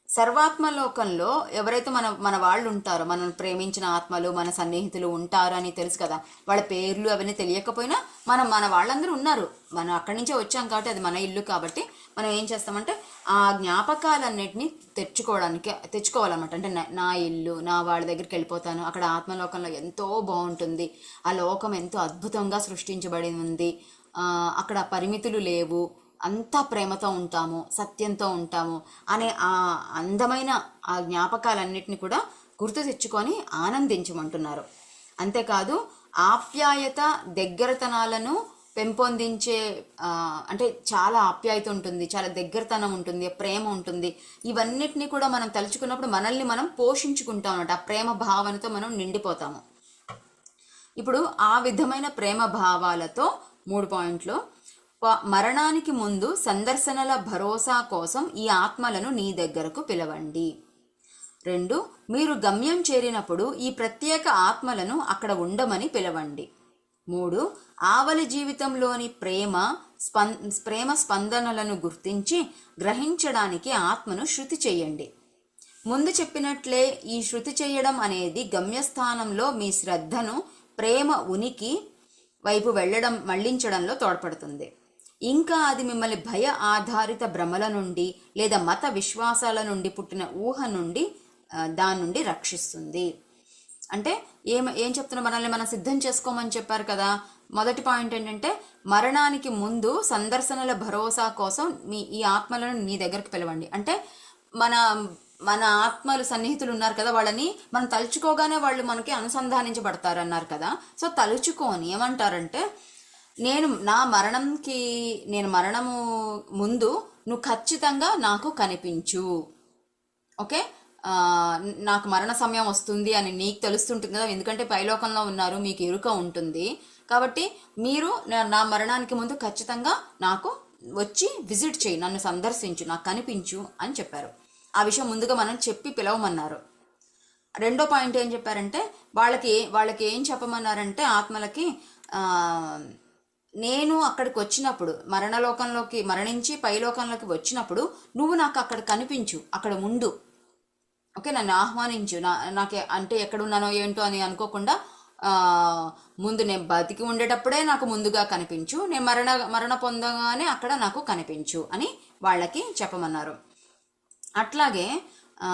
సర్వాత్మలోకంలో ఎవరైతే మన వాళ్ళు ఉంటారో, మనం ప్రేమించిన ఆత్మలు, మన సన్నిహితులు ఉంటారు అని తెలుసు కదా, వాళ్ళ పేర్లు అవన్నీ తెలియకపోయినా మన వాళ్ళందరూ ఉన్నారు, మనం అక్కడి నుంచే వచ్చాం కాబట్టి అది మన ఇల్లు కాబట్టి మనం ఏం చేస్తామంటే ఆ జ్ఞాపకాలన్నిటినీ తెచ్చుకోవాలన్నమాట. అంటే నా ఇల్లు, నా వాళ్ళ దగ్గరికి వెళ్ళిపోతాను, అక్కడ ఆత్మలోకంలో ఎంతో బాగుంటుంది, ఆ లోకం ఎంతో అద్భుతంగా సృష్టించబడి ఉంది, అక్కడ పరిమితులు లేవు, అంతా ప్రేమతో ఉంటాము, సత్యంతో ఉంటాము అనే ఆ అందమైన ఆ జ్ఞాపకాలన్నిటిని కూడా గుర్తు తెచ్చుకొని ఆనందించమంటున్నారు. అంతేకాదు ఆప్యాయత, దగ్గరతనాలను పెంపొందించే, అంటే చాలా ఆప్యాయత ఉంటుంది, చాలా దగ్గరతనం ఉంటుంది, ప్రేమ ఉంటుంది, ఇవన్నిటిని కూడా మనం తలుచుకున్నప్పుడు మనల్ని మనం పోషించుకుంటాం అన్నమాట. ఆ ప్రేమ భావనతో మనం నిండిపోతాము. ఇప్పుడు ఆ విధమైన ప్రేమ భావాలతో 3 పాయింట్లు. మరణానికి ముందు సందర్శనల భరోసా కోసం ఈ ఆత్మలను నీ దగ్గరకు పిలవండి. 2, మీరు గమ్యం చేరినప్పుడు ఈ ప్రత్యేక ఆత్మలను అక్కడ ఉండమని పిలవండి. 3, ఆవలి జీవితంలోని ప్రేమ స్పందనలను గుర్తించి గ్రహించడానికి ఆత్మను శృతి చేయండి. ముందు చెప్పినట్లే ఈ శృతి చేయడం అనేది గమ్యస్థానంలో మీ శ్రద్ధను ప్రేమ ఉనికి వైపు మళ్లించడంలో తోడ్పడుతుంది. ఇంకా అది మిమ్మల్ని భయ ఆధారిత భ్రమల నుండి లేదా మత విశ్వాసాల నుండి పుట్టిన ఊహ నుండి దాని నుండి రక్షిస్తుంది. అంటే ఏం చెప్తున్నా, మనల్ని మనం సిద్ధం చేసుకోమని చెప్పారు కదా. మొదటి పాయింట్ ఏంటంటే, మరణానికి ముందు సందర్శనల భరోసా కోసం ఈ ఆత్మలను నీ దగ్గరికి పిలవండి. అంటే మన ఆత్మలు సన్నిహితులు ఉన్నారు కదా, వాళ్ళని మనం తలుచుకోగానే వాళ్ళు మనకి అనుసంధానించబడతారు అన్నారు కదా. సో తలుచుకొని ఏమంటారంటే, నేను మరణము ముందు నువ్వు ఖచ్చితంగా నాకు కనిపించు. ఓకే, ఆ, నాకు మరణ సమయం వస్తుంది అని నీకు తెలుస్తుంటుంది కదా, ఎందుకంటే పైలోకంలో ఉన్నారు, మీకు ఎరుక ఉంటుంది. కాబట్టి మీరు నా మరణానికి ముందు ఖచ్చితంగా నాకు వచ్చి విజిట్ చేయి, నన్ను సందర్శించు, నాకు కనిపించు అని చెప్పారు. ఆ విషయం ముందుగా మనం చెప్పి పిలవమన్నారు. రెండో పాయింట్ ఏం చెప్పారంటే, వాళ్ళకి ఏం చెప్పమన్నారంటే ఆత్మలకి, ఆ, నేను అక్కడికి వచ్చినప్పుడు, మరణించి పైలోకంలోకి వచ్చినప్పుడు నువ్వు నాకు అక్కడ కనిపించు, అక్కడ ఉండు, ఓకే, నన్ను ఆహ్వానించు. నాకే అంటే ఎక్కడున్నానో ఏంటో అని అనుకోకుండా, ఆ, ముందు నేను బతికి ఉండేటప్పుడే నాకు ముందుగా కనిపించు, నేను మరణ పొందగానే అక్కడ నాకు కనిపించు అని వాళ్ళకి చెప్పమన్నారు. అట్లాగే ఆ,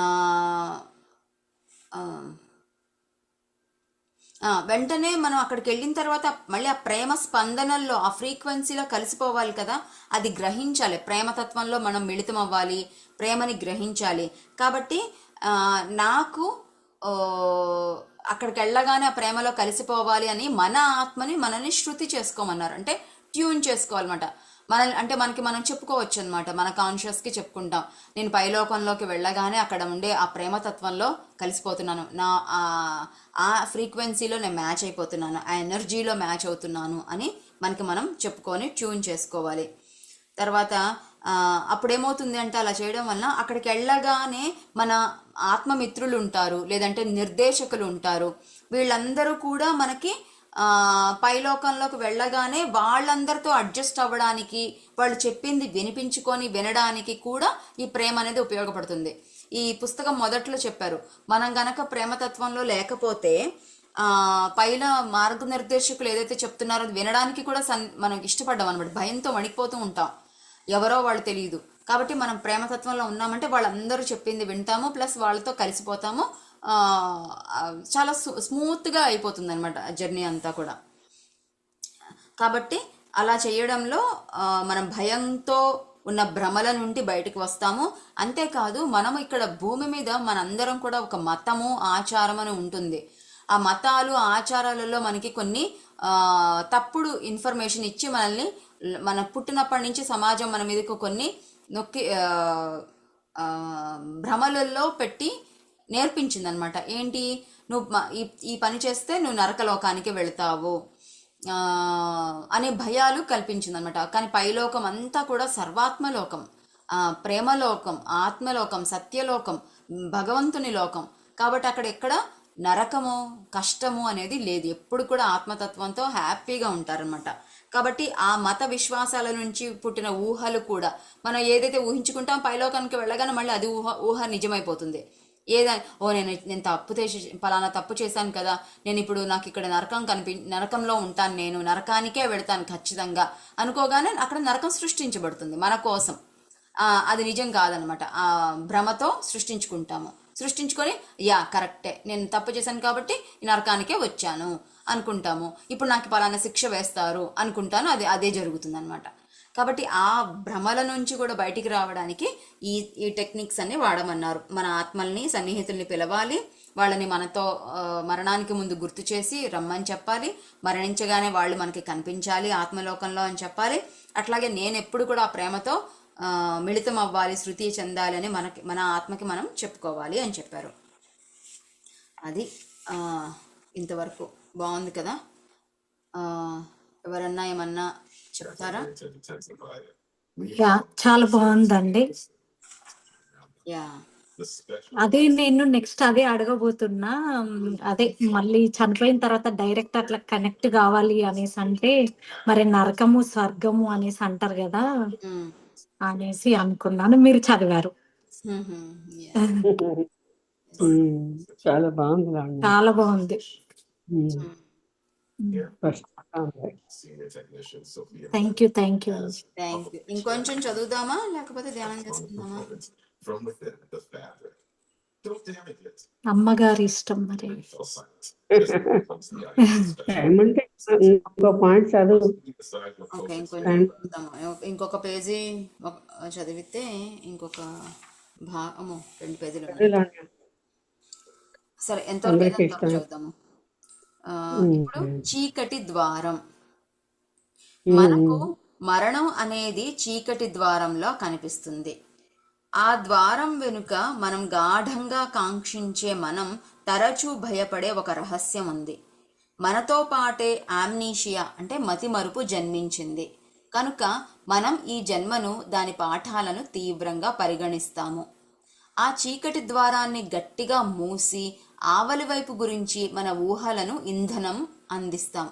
ఆ, వెంటనే మనం అక్కడికి వెళ్ళిన తర్వాత మళ్ళీ ఆ ప్రేమ స్పందనల్లో, ఆ ఫ్రీక్వెన్సీలో కలిసిపోవాలి కదా, అది గ్రహించాలి. ప్రేమతత్వంలో మనం మిళితం అవ్వాలి, ప్రేమని గ్రహించాలి. కాబట్టి నాకు ఆ, అక్కడికి వెళ్ళగానే ఆ ప్రేమలో కలిసిపోవాలి అని మన ఆత్మని మనల్ని శృతి చేసుకోమన్నారు. అంటే ట్యూన్ చేసుకోవాలన్నమాట. అంటే మనకి మనం చెప్పుకోవచ్చు అనమాట, మన కాన్షియస్కి చెప్పుకుంటాం, నేను పైలోకంలోకి వెళ్ళగానే అక్కడ ఉండే ఆ ప్రేమతత్వంలో కలిసిపోతున్నాను, ఆ ఫ్రీక్వెన్సీలో నేను మ్యాచ్ అయిపోతున్నాను, ఆ ఎనర్జీలో మ్యాచ్ అవుతున్నాను అని మనకి మనం చెప్పుకొని ట్యూన్ చేసుకోవాలి. తర్వాత అప్పుడేమవుతుంది అంటే, అలా చేయడం వలన అక్కడికి వెళ్ళగానే మన ఆత్మమిత్రులు ఉంటారు, లేదంటే నిర్దేశకులు ఉంటారు. వీళ్ళందరూ కూడా మనకి పైలోకంలోకి వెళ్ళగానే వాళ్ళందరితో అడ్జస్ట్ అవ్వడానికి, వాళ్ళు చెప్పింది వినడానికి కూడా ఈ ప్రేమ అనేది ఉపయోగపడుతుంది. ఈ పుస్తకం మొదట్లో చెప్పారు, మనం గనక ప్రేమతత్వంలో లేకపోతే పైన మార్గనిర్దేశకులు ఏదైతే చెప్తున్నారో అది వినడానికి కూడా మనం ఇష్టపడ్డాం అనమాట, భయంతో వణికిపోతూ ఉంటాం, ఎవరో వాళ్ళు తెలియదు. కాబట్టి మనం ప్రేమతత్వంలో ఉన్నామంటే వాళ్ళందరూ చెప్పింది వింటాము, ప్లస్ వాళ్ళతో కలిసిపోతాము. చాలా స్మూత్గా అయిపోతుంది అనమాట జర్నీ అంతా కూడా. కాబట్టి అలా చేయడంలో మనం భయంతో ఉన్న భ్రమల నుండి బయటకు వస్తాము. అంతేకాదు, మనం ఇక్కడ భూమి మీద మనందరం కూడా ఒక మతము, ఆచారం అని ఉంటుంది. ఆ మతాలు, ఆచారాలలో మనకి కొన్ని తప్పుడు ఇన్ఫర్మేషన్ ఇచ్చి మనల్ని, మన పుట్టినప్పటి నుంచి సమాజం మన మీదకు కొన్ని నొక్కి భ్రమలలో పెట్టి నేర్పించింది అనమాట. ఏంటి, నువ్వు ఈ పని చేస్తే నువ్వు నరకలోకానికి వెళ్తావు అనే భయాలు కల్పించింది అనమాట. కానీ పైలోకం అంతా కూడా సర్వాత్మలోకం, ప్రేమలోకం, ఆత్మలోకం, సత్యలోకం, భగవంతుని లోకం. కాబట్టి అక్కడ ఎక్కడ నరకము, కష్టము అనేది లేదు. ఎప్పుడు కూడా ఆత్మతత్వంతో హ్యాపీగా ఉంటారనమాట. కాబట్టి ఆ మత విశ్వాసాల నుంచి పుట్టిన ఊహలు కూడా, మనం ఏదైతే ఊహించుకుంటాం పైలోకానికి వెళ్ళగానే మళ్ళీ అది ఊహ నిజమైపోతుంది. నేను పలానా తప్పు చేశాను కదా, నేను ఇప్పుడు నాకు ఇక్కడ నరకంలో ఉంటాను, నేను నరకానికే వెళతాను ఖచ్చితంగా అనుకోగానే అక్కడ నరకం సృష్టించబడుతుంది మన కోసం. అది నిజం కాదనమాట, ఆ భ్రమతో సృష్టించుకొని కరెక్టే, నేను తప్పు చేశాను కాబట్టి ఈ నరకానికే వచ్చాను అనుకుంటాము, ఇప్పుడు నాకు పలానా శిక్ష వేస్తారు అనుకుంటాను, అదే జరుగుతుంది అనమాట. కాబట్టి ఆ భ్రమల నుంచి కూడా బయటికి రావడానికి ఈ టెక్నిక్స్ అన్ని వాడమన్నారు. మన ఆత్మల్ని, సన్నిహితుల్ని పిలవాలి, వాళ్ళని మనతో మరణానికి ముందు గుర్తు చేసి రమ్మని చెప్పాలి, మరణించగానే వాళ్ళు మనకి కనిపించాలి ఆత్మలోకంలో అని చెప్పాలి. అట్లాగే నేను ఎప్పుడు కూడా ఆ ప్రేమతో మిళితం అవ్వాలి, శృతి చెందాలి అని మన ఆత్మకి మనం చెప్పుకోవాలి అని చెప్పారు. అది ఇంతవరకు బాగుంది కదా. ఎవరన్నా ఏమన్నా చెప్తారా? చాలా బాగుందండి. యా, అదే నేను నెక్స్ట్ అదే అడగబోతున్నా. అదే మళ్ళీ చనిపోయిన తర్వాత డైరెక్ట్ అట్లా కనెక్ట్ కావాలి అనేసి అంటే, మరి నరకము స్వర్గము అనేసి అంటారు కదా అనేసి అనుకున్నాను. మీరు చదివారు. చాలా బాగుంది. చాలా బాగుంది. Thank you. Thank you. ఇంకొంచెం చదువుదామా లేకపోతే ధ్యానం చేసుకుందామా? అమ్మగారి ఇష్టం మరి. ఏమంటే ఇంకో పాయింట్ చదువు. ఓకే, ఇంకొంచెం ఇంకొక పేజీ చదివితే ఇంకొక భాగము 2 పేజీలు ఉన్నాయి. సరే, ఎంతవరకు చదువుతాము. ఇప్పుడు చీకటి ద్వారం. మనకు మరణం అనేది చీకటి ద్వారంలో కనిపిస్తుంది. ఆ ద్వారం వెనుక మనం గాఢంగా కాంక్షించే మనం తరచూ భయపడే ఒక రహస్యం ఉంది. మనతో పాటే ఆమ్నీషియా అంటే మతిమరుపు జన్మించింది కనుక మనం ఈ జన్మను దాని పాఠాలను తీవ్రంగా పరిగణిస్తాము. ఆ చీకటి ద్వారాన్ని గట్టిగా మూసి ఆవలి వైపు గురించి మన ఊహలకు ఇంధనం అందిస్తాం.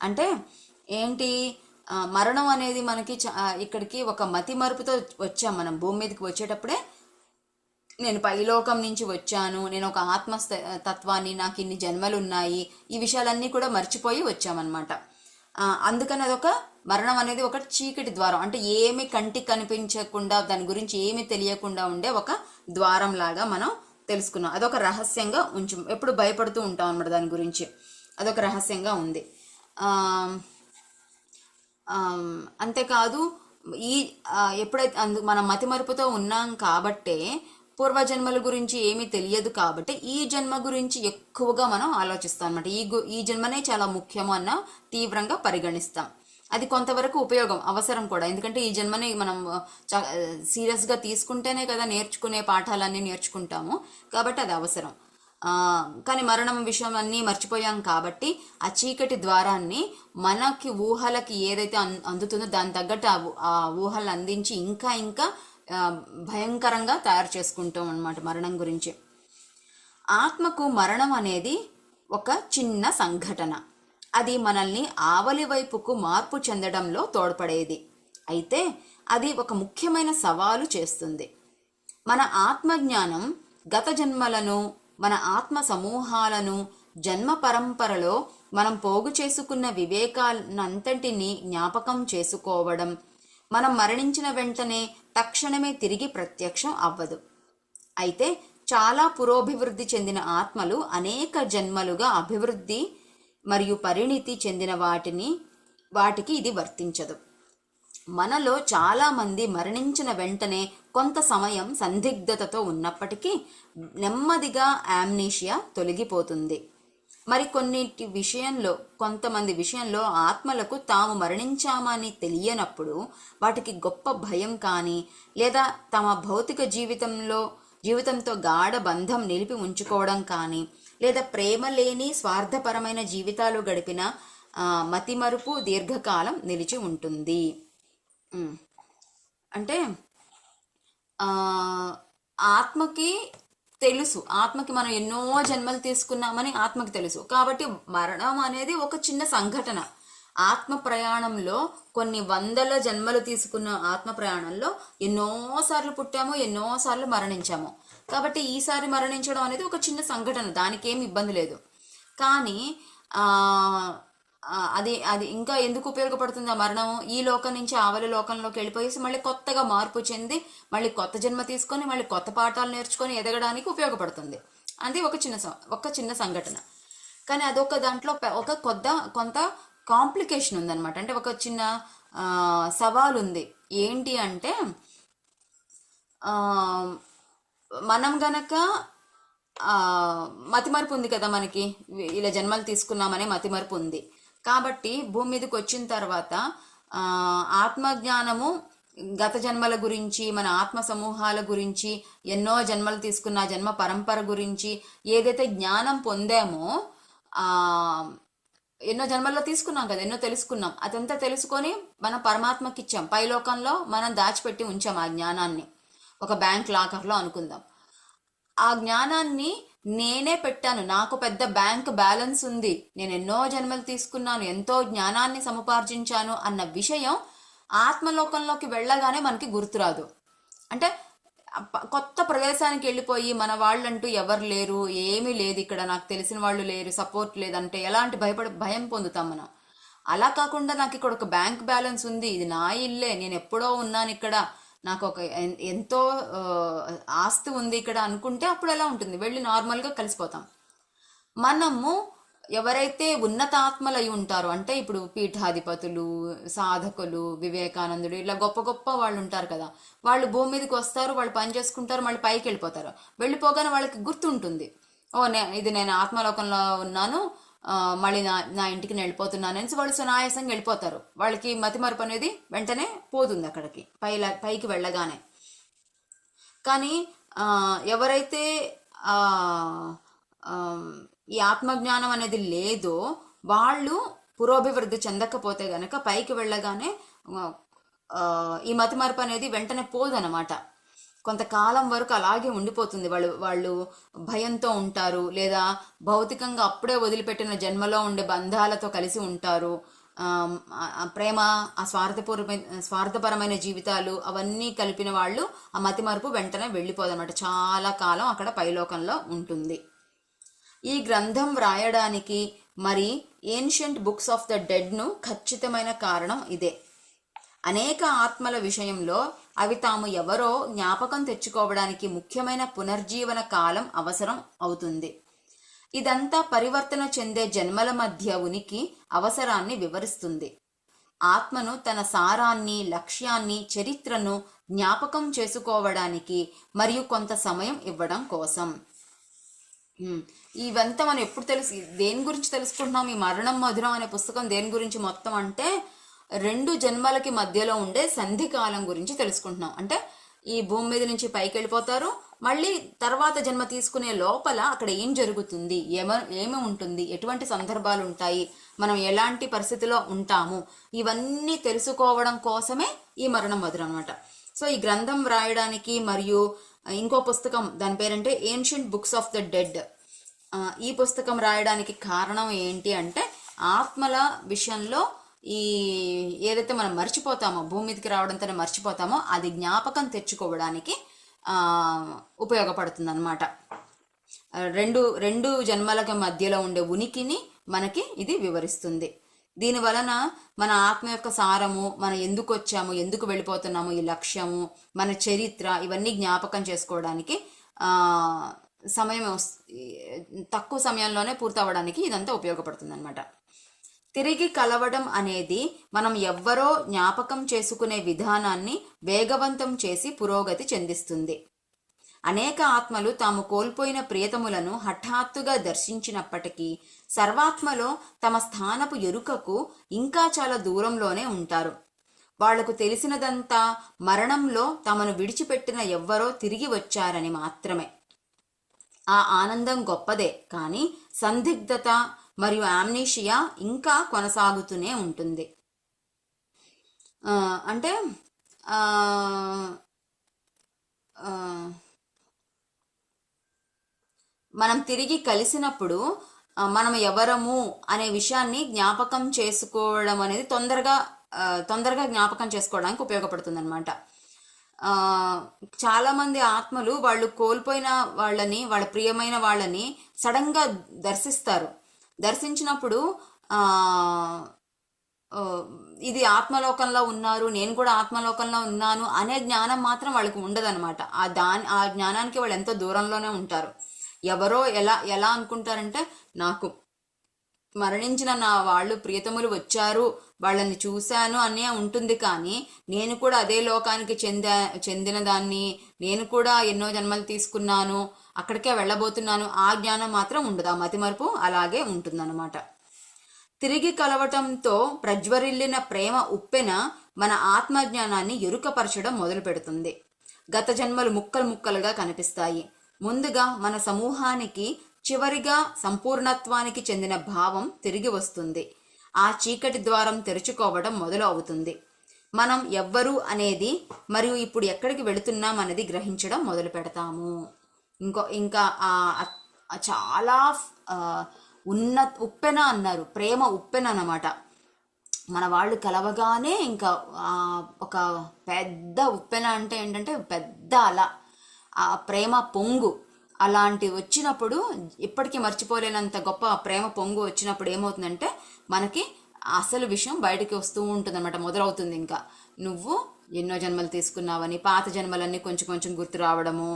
అంటే ఏంటి, మరణం అనేది మనకి ఇక్కడికి ఒక మతి మరుపుతో వచ్చాం. మనం భూమి మీదకి వచ్చేటప్పుడే నేను పైలోకం నుంచి వచ్చాను, నేను ఒక ఆత్మ తత్వాన్ని, నాకు ఇన్ని జన్మలు ఉన్నాయి, ఈ విషయాలన్నీ కూడా మర్చిపోయి వచ్చామన్నమాట. అందుకని అదొక మరణం అనేది ఒక చీకటి ద్వారం, అంటే ఏమి కంటికి కనిపించకుండా దాని గురించి ఏమి తెలియకుండా ఉండే ఒక ద్వారం లాగా మనం తెలుసుకున్నాం. అదొక రహస్యంగా ఎప్పుడు భయపడుతూ ఉంటాం అన్నమాట దాని గురించి. అదొక రహస్యంగా ఉంది. అంతేకాదు ఎప్పుడైతే మనం మతిమరుపుతో ఉన్నాం కాబట్టే పూర్వజన్మల గురించి ఏమీ తెలియదు కాబట్టి ఈ జన్మ గురించి ఎక్కువగా మనం ఆలోచిస్తాం అనమాట. ఈ జన్మనే చాలా ముఖ్యము అన్న తీవ్రంగా పరిగణిస్తాం. అది కొంతవరకు ఉపయోగం, అవసరం కూడా. ఎందుకంటే ఈ జన్మని మనం సీరియస్గా తీసుకుంటేనే కదా నేర్చుకునే పాఠాలన్నీ నేర్చుకుంటాము, కాబట్టి అది అవసరం. కానీ మరణం విషయం అన్నీ మర్చిపోయాం కాబట్టి ఆ చీకటి ద్వారాన్ని మనకి ఊహలకి ఏదైతే అందుతుందో దాని తగ్గట్టు ఆ ఊహలను అందించి ఇంకా ఇంకా భయంకరంగా తయారు చేసుకుంటాం అన్నమాట మరణం గురించి. ఆత్మకు మరణం అనేది ఒక చిన్న సంఘటన. అది మనల్ని ఆవలి వైపుకు మార్పు చెందడంలో తోడ్పడేది. అయితే అది ఒక ముఖ్యమైన సవాలు చేస్తుంది. మన ఆత్మజ్ఞానం గత జన్మలను, మన ఆత్మ సమూహాలను, జన్మ పరంపరలో మనం పోగు చేసుకున్న వివేకాన్నంతటినీ జ్ఞాపకం చేసుకోవడం, మనం మరణించిన వెంటనే తక్షణమే తిరిగి ప్రత్యక్షం అవ్వదు. అయితే చాలా పురోభివృద్ధి చెందిన ఆత్మలు అనేక జన్మలుగా అభివృద్ధి మరియు పరిణితి చెందిన వాటికి ఇది వర్తించదు. మనలో చాలా మంది మరణించిన వెంటనే కొంత సమయం సందిగ్ధతతో ఉన్నప్పటికీ నెమ్మదిగా ఆమ్నీషియా తొలగిపోతుంది. కొంతమంది విషయంలో ఆత్మలకు తాము మరణించామని తెలియనప్పుడు వాటికి గొప్ప భయం కానీ, లేదా తమ భౌతిక జీవితంతో గాఢ బంధం నిలిపి ఉంచుకోవడం కానీ, లేదా ప్రేమ లేని స్వార్థపరమైన జీవితాలు గడిపిన మతిమరుపు దీర్ఘకాలం నిలిచి ఉంటుంది. అంటే ఆత్మకి తెలుసు, ఆత్మకి మనం ఎన్నో జన్మలు తీసుకున్నామని ఆత్మకి తెలుసు. కాబట్టి మరణం అనేది ఒక చిన్న సంఘటన. ఆత్మ ప్రయాణంలో కొన్ని వందల జన్మలు తీసుకున్న ఆత్మ ప్రయాణంలో ఎన్నోసార్లు పుట్టాము, ఎన్నోసార్లు మరణించాము. కాబట్టి ఈసారి మరణించడం అనేది ఒక చిన్న సంఘటన, దానికి ఏమి ఇబ్బంది లేదు. కానీ అది ఇంకా ఎందుకు ఉపయోగపడుతుంది ఆ మరణం? ఈ లోకం నుంచి ఆవలి లోకంలోకి వెళ్ళిపోయేసి మళ్ళీ కొత్తగా మార్పు చెంది మళ్ళీ కొత్త జన్మ తీసుకొని మళ్ళీ కొత్త పాఠాలు నేర్చుకొని ఎదగడానికి ఉపయోగపడుతుంది. అది ఒక చిన్న సంఘటన. కానీ అదొక దాంట్లో కొంత కాంప్లికేషన్ ఉందన్నమాట. అంటే ఒక చిన్న సవాల్ ఉంది. ఏంటి అంటే మనం గనక మతిమరుపు ఉంది కదా మనకి, ఇలా జన్మలు తీసుకున్నామనే మతిమరుపు ఉంది. కాబట్టి భూమి మీదకి వచ్చిన తర్వాత ఆత్మజ్ఞానము గత జన్మల గురించి, మన ఆత్మ సమూహాల గురించి, ఎన్నో జన్మలు తీసుకున్న జన్మ పరంపర గురించి ఏదైతే జ్ఞానం పొందామో, ఎన్నో జన్మల్లో తీసుకున్నాం కదా, ఎన్నో తెలుసుకున్నాం. అదంతా తెలుసుకొని మనం పరమాత్మకి ఇచ్చాం. పైలోకంలో మనం దాచిపెట్టి ఉంచాం ఆ జ్ఞానాన్ని, ఒక బ్యాంక్ లాకర్లో అనుకుందాం. ఆ జ్ఞానాన్ని నేనే పెట్టాను, నాకు పెద్ద బ్యాంక్ బ్యాలెన్స్ ఉంది, నేను ఎన్నో జన్మలు తీసుకున్నాను, ఎంతో జ్ఞానాన్ని సముపార్జించాను అన్న విషయం ఆత్మలోకంలోకి వెళ్ళగానే మనకి గుర్తురాదు. అంటే కొత్త ప్రదేశానికి వెళ్ళిపోయి మన వాళ్ళంటూ ఎవరు లేరు, ఏమీ లేదు ఇక్కడ, నాకు తెలిసిన వాళ్ళు లేరు, సపోర్ట్ లేదంటే ఎలాంటి భయం పొందుతాం మనం. అలా కాకుండా నాకు ఇక్కడ ఒక బ్యాంక్ బ్యాలెన్స్ ఉంది, ఇది నా ఇల్లే, నేను ఎప్పుడో ఉన్నాను ఇక్కడ, నాకు ఒక ఎంతో ఆస్తి ఉంది ఇక్కడ అనుకుంటే అప్పుడు ఎలా ఉంటుంది? వెళ్ళి నార్మల్గా కలిసిపోతాం. మనము ఎవరైతే ఉన్నతాత్మలు అయి ఉంటారో, అంటే ఇప్పుడు పీఠాధిపతులు, సాధకులు, వివేకానందుడు, ఇలా గొప్ప గొప్ప వాళ్ళు ఉంటారు కదా, వాళ్ళు భూమి మీదకి వస్తారు, వాళ్ళు పని చేసుకుంటారు, మళ్ళీ పైకి వెళ్ళిపోతారు. వెళ్ళిపోగానే వాళ్ళకి గుర్తుంటుంది, ఇది నేను ఆత్మలోకంలో ఉన్నాను, మళ్ళీ నా ఇంటికి నేను వెళ్ళిపోతున్నాను అనేసి వాళ్ళు సునాయాసంగా వెళ్ళిపోతారు. వాళ్ళకి మతిమరుపు అనేది వెంటనే పోతుంది అక్కడికి పైకి వెళ్ళగానే. కానీ ఎవరైతే ఈ ఆత్మజ్ఞానం అనేది లేదో వాళ్ళు పురోభివృద్ధి చెందకపోతే గనక పైకి వెళ్ళగానే ఈ మతిమరుపు అనేది వెంటనే పోదనమాట. కొంతకాలం వరకు అలాగే ఉండిపోతుంది. వాళ్ళు భయంతో ఉంటారు, లేదా భౌతికంగా అప్పుడే వదిలిపెట్టిన జన్మలో ఉండే బంధాలతో కలిసి ఉంటారు. ప్రేమ, ఆ స్వార్థపరమైన జీవితాలు అవన్నీ కలిపిన వాళ్ళు ఆ మతిమరుపు వెంటనే వెళ్ళిపోదన్నమాట. చాలా కాలం అక్కడ పైలోకంలో ఉంటుంది. ఈ గ్రంథం వ్రాయడానికి మరి ఏన్షియంట్ బుక్స్ ఆఫ్ ద డెడ్ను ఖచ్చితమైన కారణం ఇదే. అనేక ఆత్మల విషయంలో అవి తాము ఎవరో జ్ఞాపకం తెచ్చుకోవడానికి ముఖ్యమైన పునర్జీవన కాలం అవసరం అవుతుంది. ఇదంతా పరివర్తన చెందే జన్మల మధ్య ఉనికి అవసరాన్ని వివరిస్తుంది. ఆత్మను తన సారాన్ని, లక్ష్యాన్ని, చరిత్రను జ్ఞాపకం చేసుకోవడానికి మరియు కొంత సమయం ఇవ్వడం కోసం. ఇవంతా మనం ఎప్పుడు దేని గురించి తెలుసుకుంటున్నాం? ఈ మరణం మధురం అనే పుస్తకం దేని గురించి మొత్తం అంటే 2 జన్మలకి మధ్యలో ఉండే సంధికాలం గురించి తెలుసుకుంటున్నాం. అంటే ఈ భూమి మీద నుంచి పైకి వెళ్ళిపోతారు, మళ్ళీ తర్వాత జన్మ తీసుకునే లోపల అక్కడ ఏం జరుగుతుంది, ఏమి ఉంటుంది, ఎటువంటి సందర్భాలు ఉంటాయి, మనం ఎలాంటి పరిస్థితిలో ఉంటాము, ఇవన్నీ తెలుసుకోవడం కోసమే ఈ మరణం మధురం అనమాట. సో ఈ గ్రంథం వ్రాయడానికి మరియు ఇంకో పుస్తకం దాని పేరంటే ancient books of the dead. ఈ పుస్తకం రాయడానికి కారణం ఏంటి అంటే ఆత్మల విషయంలో ఈ ఏదైతే మనం మర్చిపోతామో, భూమి మీదకి రావడంతోనే మర్చిపోతామో అది జ్ఞాపకం తెచ్చుకోవడానికి ఉపయోగపడుతుంది అనమాట. రెండు జన్మలకి మధ్యలో ఉండే ఉనికిని మనకి ఇది వివరిస్తుంది. దీని వలన మన ఆత్మ యొక్క సారము, మనం ఎందుకు వచ్చాము, ఎందుకు వెళ్ళిపోతున్నాము, ఈ లక్ష్యము, మన చరిత్ర, ఇవన్నీ జ్ఞాపకం చేసుకోవడానికి సమయం తక్కువ సమయంలోనే పూర్తవడానికి ఇదంతా ఉపయోగపడుతుంది అనమాట. తిరిగి కలవడం అనేది మనం ఎవ్వరో జ్ఞాపకం చేసుకునే విధానాన్ని వేగవంతం చేసి పురోగతి చెందిస్తుంది. అనేక ఆత్మలు తాము కోల్పోయిన ప్రియతములను హఠాత్తుగా దర్శించినప్పటికీ సర్వాత్మలో తమ స్థానపు ఎరుకకు ఇంకా చాలా దూరంలోనే ఉంటారు. వాళ్లకు తెలిసినదంతా మరణంలో తమను విడిచిపెట్టిన ఎవ్వరో తిరిగి వచ్చారని మాత్రమే. ఆ ఆనందం గొప్పదే, కానీ సందిగ్ధత మరియు ఆమ్నీషియా ఇంకా కొనసాగుతూనే ఉంటుంది. అంటే మనం తిరిగి కలిసినప్పుడు మనం ఎవరము అనే విషయాన్ని జ్ఞాపకం చేసుకోవడం అనేది తొందరగా జ్ఞాపకం చేసుకోవడానికి ఉపయోగపడుతుంది అనమాట. చాలా మంది ఆత్మలు వాళ్ళు కోల్పోయిన వాళ్ళని, వాళ్ళ ప్రియమైన వాళ్ళని సడన్ గా దర్శించినప్పుడు ఇది ఆత్మలోకంలో ఉన్నారు, నేను కూడా ఆత్మలోకంలో ఉన్నాను అనే జ్ఞానం మాత్రం వాళ్ళకి ఉండదన్నమాట. ఆ జ్ఞానానికి వాళ్ళు ఎంతో దూరంలోనే ఉంటారు. ఎవరో ఎలా అనుకుంటారంటే నాకు మరణించిన నా వాళ్ళు ప్రియతములు వచ్చారు, వాళ్ళని చూశాను అనే ఉంటుంది. కానీ నేను కూడా అదే లోకానికి చెందిన దాన్ని, నేను కూడా ఎన్నో జన్మలు తీసుకున్నాను, అక్కడికే వెళ్ళబోతున్నాను, ఆ జ్ఞానం మాత్రం ఉండదు. ఆ మతిమరుపు అలాగే ఉంటుందన్నమాట. తిరిగి కలవటంతో ప్రజ్వరిల్లిన ప్రేమ ఉప్పెన మన ఆత్మజ్ఞానాన్ని ఎరుకపరచడం మొదలు పెడుతుంది. గత జన్మలు ముక్కలుగా కనిపిస్తాయి. ముందుగా మన సమూహానికి, చివరిగా సంపూర్ణత్వానికి చెందిన భావం తిరిగి వస్తుంది. ఆ చీకటి ద్వారం తెరుచుకోవడం మొదలు అవుతుంది. మనం ఎవ్వరు అనేది మరియు ఇప్పుడు ఎక్కడికి వెళుతున్నాం అనేది గ్రహించడం మొదలు పెడతాము. ఇంకా చాలా ఉప్పెన అన్నారు, ప్రేమ ఉప్పెన అన్నమాట. మన వాళ్ళు కలవగానే ఇంకా ఒక పెద్ద ఉప్పెన అంటే ఏంటంటే పెద్ద అలా ఆ ప్రేమ పొంగు అలాంటి వచ్చినప్పుడు, ఇప్పటికీ మర్చిపోలేనంత గొప్ప ప్రేమ పొంగు వచ్చినప్పుడు ఏమవుతుందంటే మనకి అసలు విషయం బయటకి వస్తూ ఉంటుంది అనమాట. మొదలవుతుంది ఇంకా నువ్వు ఎన్నో జన్మలు తీసుకున్నావని, పాత జన్మలన్నీ కొంచెం గుర్తు రావడము,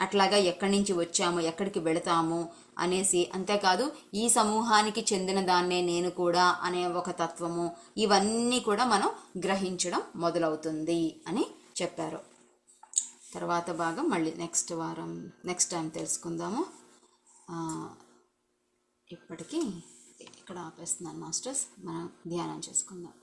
అట్లాగా ఎక్కడి నుంచి వచ్చాము, ఎక్కడికి వెళతాము అనేసి, అంతేకాదు ఈ సమూహానికి చెందిన దాన్నే నేను కూడా అనే ఒక తత్వము, ఇవన్నీ కూడా మనం గ్రహించడం మొదలవుతుంది అని చెప్పారు. తర్వాత భాగం మళ్ళీ నెక్స్ట్ టైం తెలుసుకుందాము. ఇప్పటికీ ఇక్కడ ఆపేస్తున్నాను మాస్టర్స్. మనం ధ్యానం చేసుకుందాం.